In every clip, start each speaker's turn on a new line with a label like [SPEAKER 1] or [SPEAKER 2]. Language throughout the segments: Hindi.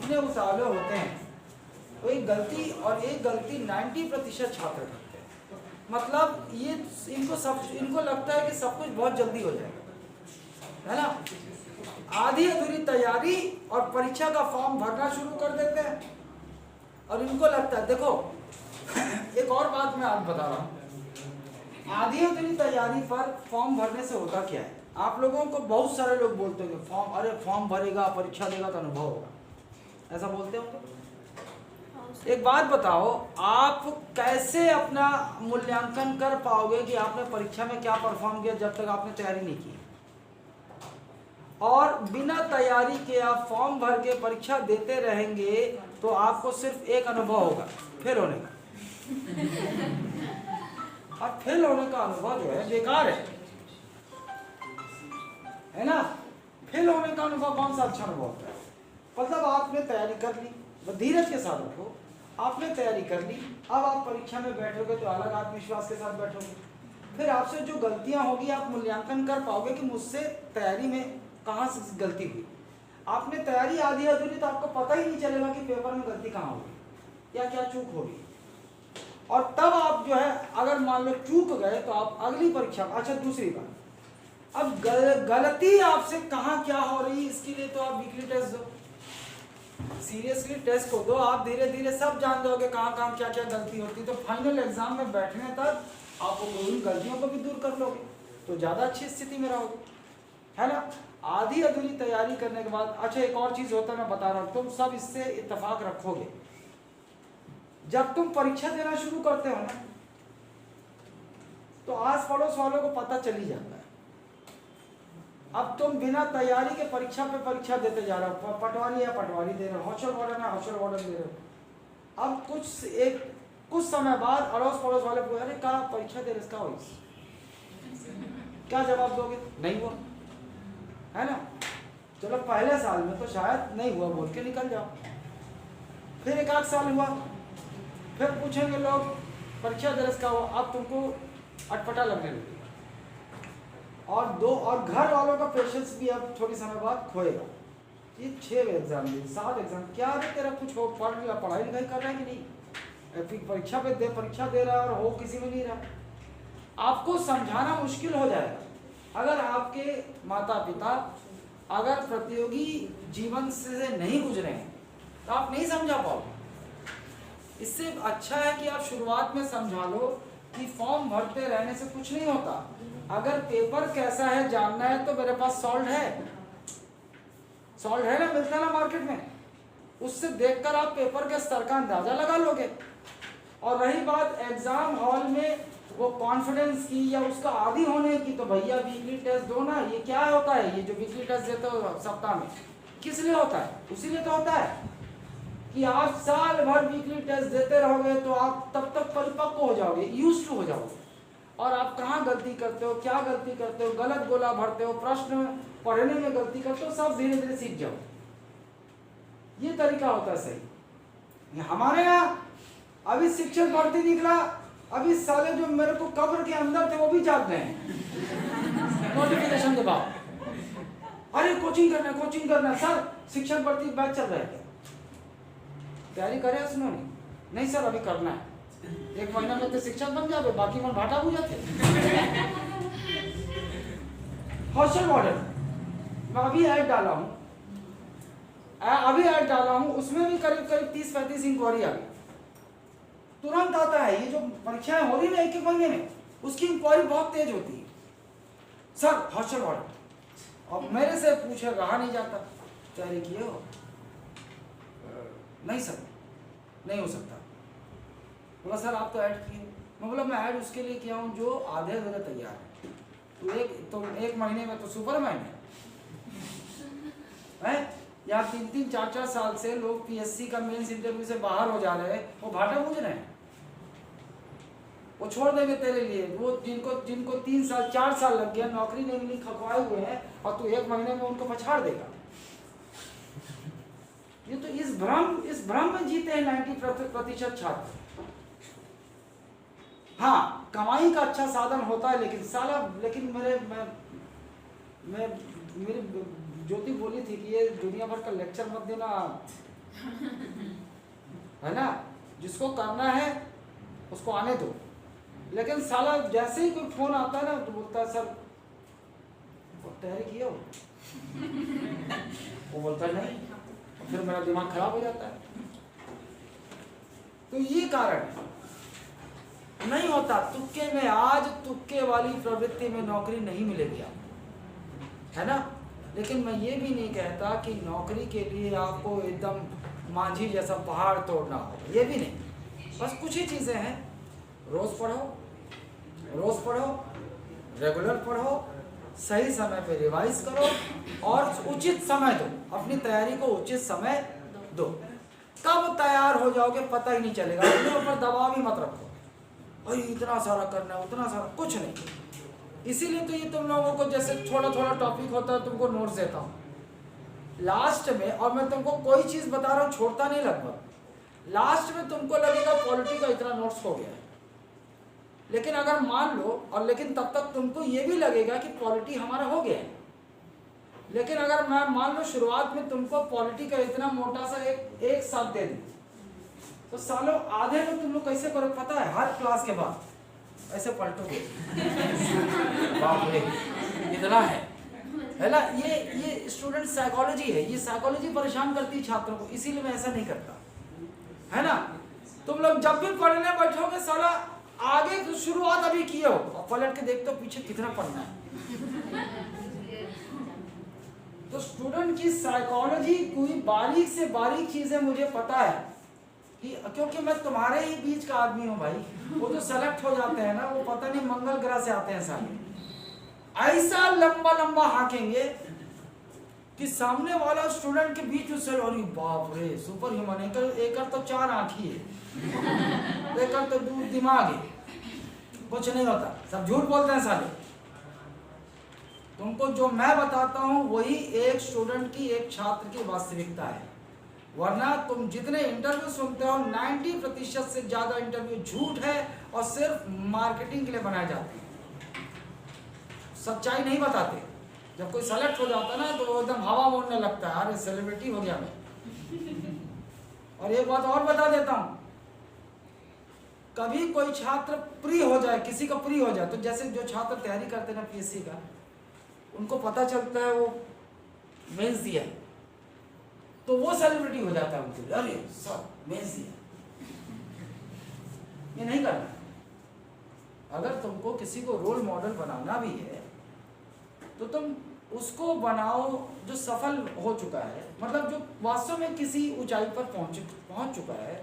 [SPEAKER 1] इतने उतावले होते हैं, तो एक गलती और एक गलती 90% छात्र करते हैं। मतलब ये इनको लगता है कि सब कुछ बहुत जल्दी हो जाएगा, है ना। आधी अधूरी तैयारी और परीक्षा का फॉर्म भरना शुरू कर देते हैं, और इनको लगता है, देखो एक और बात मैं आपको बता रहा हूँ, आधी अधूरी तैयारी पर फॉर्म भरने से होता क्या है। आप लोगों को बहुत सारे लोग बोलते हैं अरे फॉर्म भरेगा, परीक्षा देगा तो अनुभव होगा, ऐसा बोलते हो। एक बात बताओ, आप कैसे अपना मूल्यांकन कर पाओगे कि आपने परीक्षा में क्या परफॉर्म किया जब तक आपने तैयारी नहीं की। और बिना तैयारी के आप फॉर्म भर के परीक्षा देते रहेंगे तो आपको सिर्फ एक अनुभव होगा, फेल होने का। और फेल होने का अनुभव जो है बेकार है ना। फेल होने का अनुभव कौन सा अच्छा अनुभव होता है। मतलब आपने तैयारी कर ली, धीरज के साथ रखो, आपने तैयारी कर ली, अब आप परीक्षा में बैठोगे तो अलग आत्मविश्वास के साथ बैठोगे। फिर आपसे जो गलतियां होगी आप मूल्यांकन कर पाओगे कि मुझसे तैयारी में कहाँ से गलती हुई। आपने तैयारी आधी अधूरी तो आपको पता ही नहीं चलेगा कि पेपर में गलती कहाँ होगी या क्या चूक होगी। और तब आप जो है अगर मान लो चूक गए तो आप अगली परीक्षा। अच्छा, दूसरी बात, अब गलती आपसे कहाँ क्या हो रही इसके लिए तो आप वीकली टेस्ट दो, सीरियसली टेस्ट को दो। आप धीरे धीरे सब जान जाओगे कहाँ कहाँ क्या क्या गलती होती, तो फाइनल एग्जाम में बैठने तक आप उन गलतियों को भी दूर कर लोगे तो ज़्यादा अच्छी स्थिति में रहोगे, है ना। आधी अधूरी तैयारी करने के बाद, अच्छा एक और चीज़ होता है मैं बता रहा हूँ, तुम सब इससे इत्तेफाक रखोगे, जब तुम परीक्षा देना शुरू करते हो ना तो आस पड़ोस वालों को पता चल ही जाता है। अब तुम बिना तैयारी के परीक्षा पे परीक्षा देते जा रहे हो, पटवारी है पटवारी दे रहे हो, हॉस्टल वार्डन है हॉस्टल वार्डन दे रहे हो। अब कुछ समय बाद अड़ोस पड़ोस वाले पूछे, अरे क्या परीक्षा दे रहे इसका हो, क्या जवाब दोगे, नहीं हुआ, है ना। चलो पहले साल में तो शायद नहीं हुआ बोल के निकल जाओ, फिर एक आध साल हुआ, फिर पूछेंगे लोग परीक्षा दे रहे इसका हुआ, अब तुमको अटपटा लगने लगेगा। और घर वालों का पेशेंस भी अब थोड़ी समय बाद खोएगा। ये 6 एग्जाम दिए 7 एग्जाम, क्या है तेरा कुछ हो, पढ़ाई लिखाई कर रहा है कि नहीं, फिर परीक्षा पे परीक्षा दे रहा है और हो किसी में नहीं रहा। आपको समझाना मुश्किल हो जाएगा अगर आपके माता पिता अगर प्रतियोगी जीवन से नहीं गुजरे हैं तो आप नहीं समझा पाओगे। इससे अच्छा है कि आप शुरुआत में समझा लो कि फॉर्म भरते रहने से कुछ नहीं होता। अगर पेपर कैसा है जानना है तो मेरे पास सॉल्व है ना, मिलता है ना मार्केट में, उससे देखकर आप पेपर के स्तर का अंदाजा लगा लोगे। और रही बात एग्जाम हॉल में वो कॉन्फिडेंस की या उसका आदी होने की, तो भैया वीकली टेस्ट दो ना। ये क्या होता है, ये जो वीकली टेस्ट देते हो सप्ताह में, किस लिए होता है, उसी लिए तो होता है कि आप साल भर वीकली टेस्ट देते रहोगे तो आप तब तक परिपक्व हो जाओगे, यूज्ड टू हो जाओगे, और आप कहाँ गलती करते हो, क्या गलती करते हो, गलत गोला भरते हो, प्रश्न पढ़ने में गलती करते हो, सब धीरे धीरे सीख जाओ। ये तरीका होता है सही। हमारे यहाँ अभी शिक्षक भर्ती निकला, अभी साले जो मेरे को कब्र के अंदर थे वो भी जाग गए हैं नोटिफिकेशन के बाद, अरे कोचिंग करना सर, शिक्षक भर्ती बैच चल रहे थे, तैयारी करे उसने नहीं सर अभी करना है, 1 महीना में तो शिक्षक बन जाते, बाकी मन भाटा हो जाते। हॉस्टल मॉडल मैं अभी ऐड डाला हूँ, उसमें भी करीब 30-35 इंक्वायरी आ गई, तुरंत आता है। ये जो परीक्षाएं हो रही है 1-1 महीने में, उसकी इंक्वायरी बहुत तेज होती है। सर हॉस्टल मॉडल, और मेरे से पूछे रहा नहीं जाता, तैयारी किए हो, नहीं सर नहीं हो सकता। बोला सर आप तो ऐड किए, मैं बोला मैं ऐड उसके लिए किया हूँ जो आधे तैयार है, तो एक महीने में तो सुपरमैन है। यहाँ 3-3, 4-4 साल से लोग पीएससी का मेंस इंटरव्यू से बाहर हो जा रहे हैं, वो भाटा बूझ रहे हैं, वो छोड़ देंगे तेरे लिए। वो जिनको 3 साल 4 साल लग गया, नौकरी नहीं मिली, खपवाए हुए हैं, और तू 1 महीने में उनको पछाड़ देगा। ये तो इस भ्रम में जीते हैं 90% छात्र। हाँ, कमाई का अच्छा साधन होता है, लेकिन मेरी ज्योति बोली थी कि ये दुनिया भर का लेक्चर मत देना, है ना, जिसको करना है उसको आने दो। लेकिन साला जैसे ही कोई फोन आता है ना तो बोलता है सर तैयारी किया हो, वो बोलता है नहीं, और फिर मेरा दिमाग खराब हो जाता है। तो ये कारण नहीं होता तुक्के में। आज तुक्के वाली प्रवृत्ति में नौकरी नहीं मिलेगी आपको, है ना। लेकिन मैं ये भी नहीं कहता कि नौकरी के लिए आपको एकदम मांझी जैसा पहाड़ तोड़ना हो, ये भी नहीं। बस कुछ ही चीज़ें हैं, रोज़ पढ़ो, रेगुलर पढ़ो, सही समय पे रिवाइज करो और उचित समय दो, अपनी तैयारी को उचित समय दो। कब तैयार हो जाओगे पता ही नहीं चलेगा। अपने ऊपर दबाव ही मत रखो, भाई इतना सारा करना है उतना सारा, कुछ नहीं। इसीलिए तो ये तुम लोगों को जैसे थोड़ा थोड़ा टॉपिक होता है तुमको नोट्स देता हूँ लास्ट में, और मैं तुमको कोई चीज़ बता रहा हूँ छोड़ता नहीं लगभग। लास्ट में तुमको लगेगा पॉलिटी का इतना नोट्स हो गया है, लेकिन अगर मान लो, और लेकिन तब तक तुमको ये भी लगेगा कि पॉलिटी हमारा हो गया है। लेकिन अगर मैं मान लो शुरुआत में तुमको पॉलिटी का इतना मोटा सा एक साथ दे दूं, तो सालों आधे में तुम लोग कैसे करो पता है? हर क्लास के बाद ऐसे पलटोगे, बाप रे इतना है ना। ये स्टूडेंट साइकोलॉजी है, ये साइकोलॉजी परेशान करती है छात्रों को, इसीलिए मैं ऐसा नहीं करता, है ना। तुम लोग जब भी पढ़ने बैठोगे साला आगे तो शुरुआत अभी किए हो और पलट के देखते हो पीछे कितना पढ़ना है। तो स्टूडेंट की साइकोलॉजी कोई बारीक से बारीक चीजें मुझे पता है कि, क्योंकि मैं तुम्हारे ही बीच का आदमी हूं भाई। वो जो सेलेक्ट हो जाते हैं ना, वो पता नहीं मंगल ग्रह से आते हैं साले, ऐसा लंबा लंबा हाकेंगे कि सामने वाला स्टूडेंट के बीच में से, अरे बाप रे सुपर ह्यूमन, एक तो 4 आंखी है, एक तो दिमाग है, कुछ नहीं होता, सब झूठ बोलते हैं साले। तुमको जो मैं बताता हूं वही एक स्टूडेंट की, एक छात्र की वास्तविकता है। वरना तुम जितने इंटरव्यू सुनते हो 90% से ज्यादा इंटरव्यू झूठ है और सिर्फ मार्केटिंग के लिए बनाए जाते हैं, सच्चाई नहीं बताते। जब कोई सेलेक्ट हो जाता है ना तो एकदम हवा बोलने लगता है, अरे सेलिब्रिटी हो गया मैं। और एक बात और बता देता हूं, कभी कोई छात्र प्री हो जाए, किसी का प्री हो जाए, तो जैसे जो छात्र तैयारी करते हैं ना पीएससी का, उनको पता चलता है वो मेंस दिया है, तो वो सेलिब्रिटी हो जाता है उनके लिए, अरे सर मेंस दिया। ये नहीं करना। अगर तुमको किसी को रोल मॉडल बनाना भी है तो तुम उसको बनाओ जो सफल हो चुका है, मतलब जो वास्तव में किसी ऊंचाई पर पहुंच चुका है,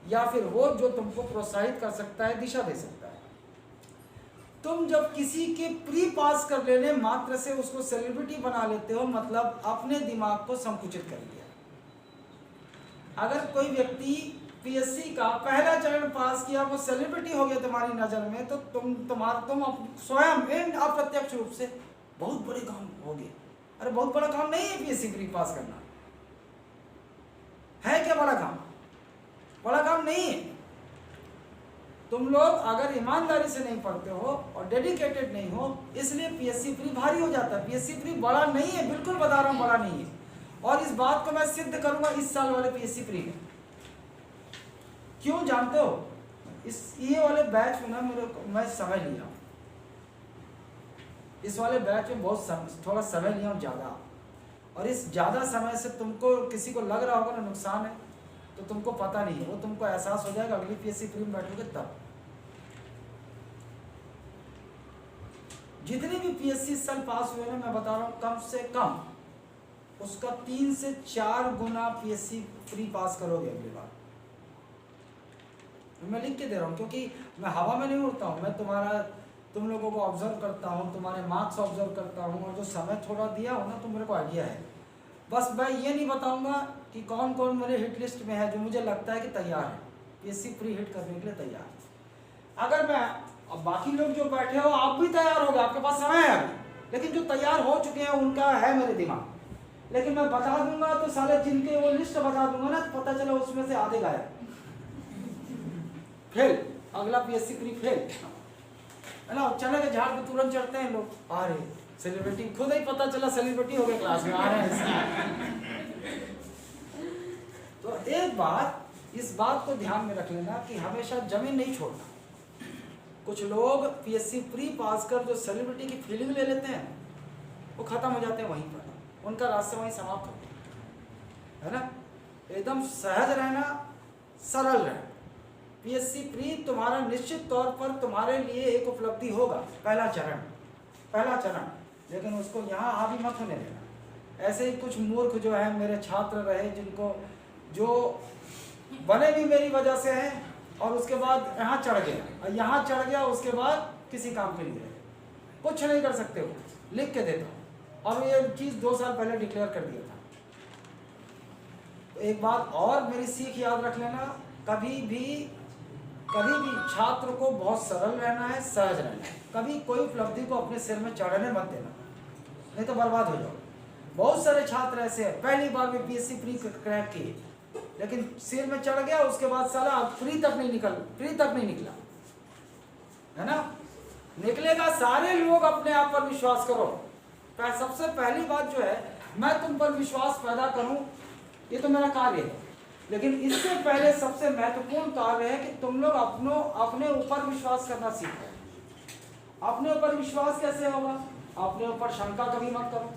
[SPEAKER 1] या फिर वो जो तुमको प्रोत्साहित कर सकता है, दिशा दे सकता है। तुम जब किसी के प्री पास कर लेने मात्र से उसको सेलिब्रिटी बना लेते हो, मतलब अपने दिमाग को संकुचित कर लिया। अगर कोई व्यक्ति पीएससी का पहला चरण पास किया, वो सेलिब्रिटी हो गया तुम्हारी नजर में, तो तुम स्वयं अप्रत्यक्ष रूप से बहुत बड़े काम हो गए। अरे बहुत बड़ा काम नहीं है पीएससी प्री पास करना, है क्या बड़ा काम? बड़ा काम नहीं है। तुम लोग अगर ईमानदारी से नहीं पढ़ते हो और डेडिकेटेड नहीं हो, इसलिए पीएससी प्री भारी हो जाता है। पीएससी प्री बड़ा नहीं है, बिल्कुल बता रहा हूं बड़ा नहीं है। और इस बात को मैं सिद्ध करूंगा इस साल वाले पीएससी प्री में। क्यों जानते हो? ये वाले बैच में ना मैं समय लिया, इस वाले बैच में थोड़ा समय लिया हूँ ज़्यादा, और इस ज़्यादा समय से तुमको किसी को लग रहा होगा ना नुकसान है, तो तुमको पता नहीं है, वो तुमको एहसास हो जाएगा अगली पीएससी प्री में बैठोगे तब। जितने भी पीएससी इस साल पास हुए ना, मैं बता रहा हूँ कम से कम उसका 3 से 4 गुना पीएससी प्री पास करोगे अगली बार। मैं लिख के दे रहा हूँ, क्योंकि मैं हवा में नहीं उड़ता हूँ। मैं तुम लोगों को ऑब्जर्व करता हूँ, तुम्हारे मार्क्स ऑब्जर्व करता हूँ, और जो समय थोड़ा दिया हो ना तो मेरे को आइडिया है। बस मैं ये नहीं बताऊंगा कि कौन कौन मेरे हिट लिस्ट में है, जो मुझे लगता है कि तैयार है पीएससी प्री हिट करने के लिए तैयार। अगर मैं, अब बाकी लोग जो बैठे हो आप भी तैयार हो गए, आपके पास समय है अभी, लेकिन जो तैयार हो चुके हैं उनका है मेरे दिमाग। लेकिन मैं बता दूंगा तो सारे जिनके वो लिस्ट बता दूंगा ना, तो पता चला उसमें से आधे गायब, फेल, अगला पीएससी प्री फेल, है ना। चले गए झाड़ पे तुरंत चढ़ते हैं लोग, अरे सेलिब्रिटी, खुद ही पता चला सेलिब्रिटी हो गए क्लास में आ रहे हैं। तो तो एक बात, इस बात को ध्यान में रख लेना कि हमेशा जमीन नहीं छोड़ना। कुछ लोग पीएससी प्री पास कर जो सेलिब्रिटी की फीलिंग ले लेते हैं, वो खत्म हो जाते हैं वहीं पर, उनका रास्ता वहीं समाप्त हो गया, है ना। एकदम सहज रहना, सरल रहना। पीएससी प्री तुम्हारा निश्चित तौर पर तुम्हारे लिए एक उपलब्धि होगा, पहला चरण, लेकिन उसको यहाँ हावी मत होने देना। ऐसे ही कुछ मूर्ख जो है मेरे छात्र रहे, जिनको जो बने भी मेरी वजह से हैं, और उसके बाद यहाँ चढ़ गया, उसके बाद किसी काम के लिए कुछ नहीं कर सकते हो, लिख के देता हूँ। और ये चीज़ 2 साल पहले डिक्लेयर कर दिया था। तो एक बात और मेरी सीख याद रख लेना, कभी भी छात्र को बहुत सरल रहना है, सहज रहना है। कभी कोई उपलब्धि को अपने सिर में चढ़ने मत देना, नहीं तो बर्बाद हो जाओ। बहुत सारे छात्र ऐसे हैं, पहली बार में पीएससी प्री क्रैक किए, लेकिन सिर में चढ़ गया, उसके बाद साला प्री तक नहीं निकला, है ना। निकलेगा, सारे लोग अपने आप पर विश्वास करो। सबसे पहली बात जो है, मैं तुम पर विश्वास पैदा करूं, ये तो मेरा कार्य है। लेकिन इससे पहले सबसे महत्वपूर्ण कार्य है कि तुम लोग अपने ऊपर विश्वास करना सीखो। अपने ऊपर विश्वास कैसे होगा? अपने ऊपर शंका कभी मत करो।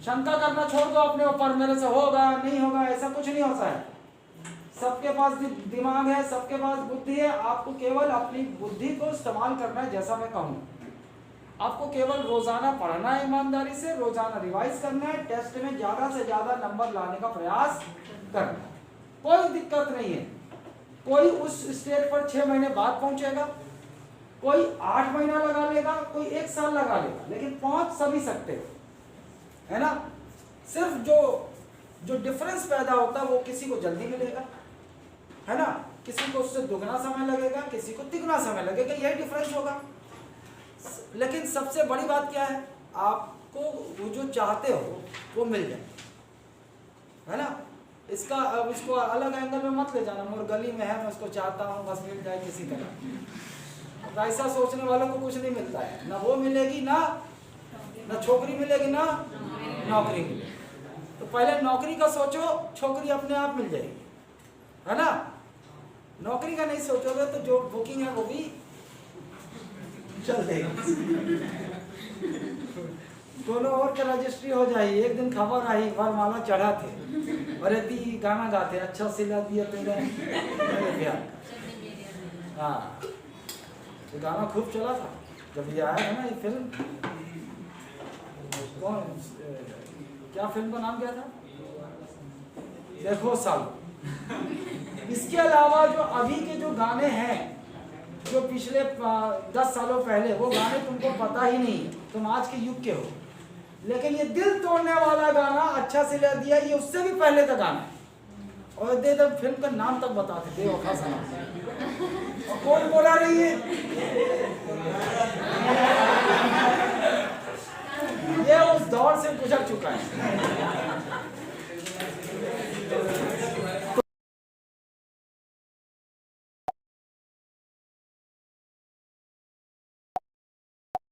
[SPEAKER 1] शंका करना छोड़ दो अपने ऊपर, मेरे से होगा नहीं होगा, ऐसा कुछ नहीं होता है। सबके पास दिमाग है, सबके पास बुद्धि है, आपको केवल अपनी बुद्धि को इस्तेमाल करना है। जैसा मैं कहूँ, आपको केवल रोजाना पढ़ना है, ईमानदारी से रोजाना रिवाइज करना है, टेस्ट में ज्यादा से ज्यादा नंबर लाने का प्रयास करना है। कोई दिक्कत नहीं है। कोई उस स्टेज पर 6 महीने बाद पहुंचेगा, कोई 8 महीना लगा लेगा, कोई 1 साल लगा लेगा, लेकिन पहुंच सभी सकते हो, है ना। सिर्फ जो डिफरेंस पैदा होता है वो किसी को जल्दी मिलेगा, है ना, किसी को उससे दुगना समय लगेगा, किसी को तिगुना समय लगेगा, यही डिफरेंस होगा। लेकिन सबसे बड़ी बात क्या है, आपको वो जो चाहते हो वो मिल जाए, है ना। इसको अलग एंगल में मत ले जाना, मोर गली में है, मैं उसको चाहता हूँ बस मिल जाए किसी तरह। ऐसा सोचने वालों को कुछ नहीं मिलता है, ना वो मिलेगी, ना छोकरी मिलेगी, ना नौकरी मिलेगी। तो पहले नौकरी का सोचो, छोकरी अपने आप मिल जाएगी, है ना। नौकरी का नहीं सोचोगे तो जो बुकिंग है वो भी चल देगी। दोनों और का रजिस्ट्री हो जाएगी। एक दिन खबर आई, वरमाला चढ़ा थे, अरे दी गाना गाते, अच्छा सिला दिया तेरे प्यार। हाँ, तो गाना खूब चला था जब ये आया है ना, ये फिल्म, कौन, क्या फिल्म का नाम क्या था, देखो सालो। इसके अलावा जो अभी के जो गाने हैं, जो पिछले 10 सालों पहले, वो गाने तुमको पता ही नहीं, तुम आज के युग के हो। लेकिन ये दिल तोड़ने वाला गाना, अच्छा सिला दिया, ये उससे भी पहले का गाना है। और दे फिल्म का नाम तक बताते, बेवफा सनम। और कौन बोला रही है? ये उस दौर से गुजर चुका है।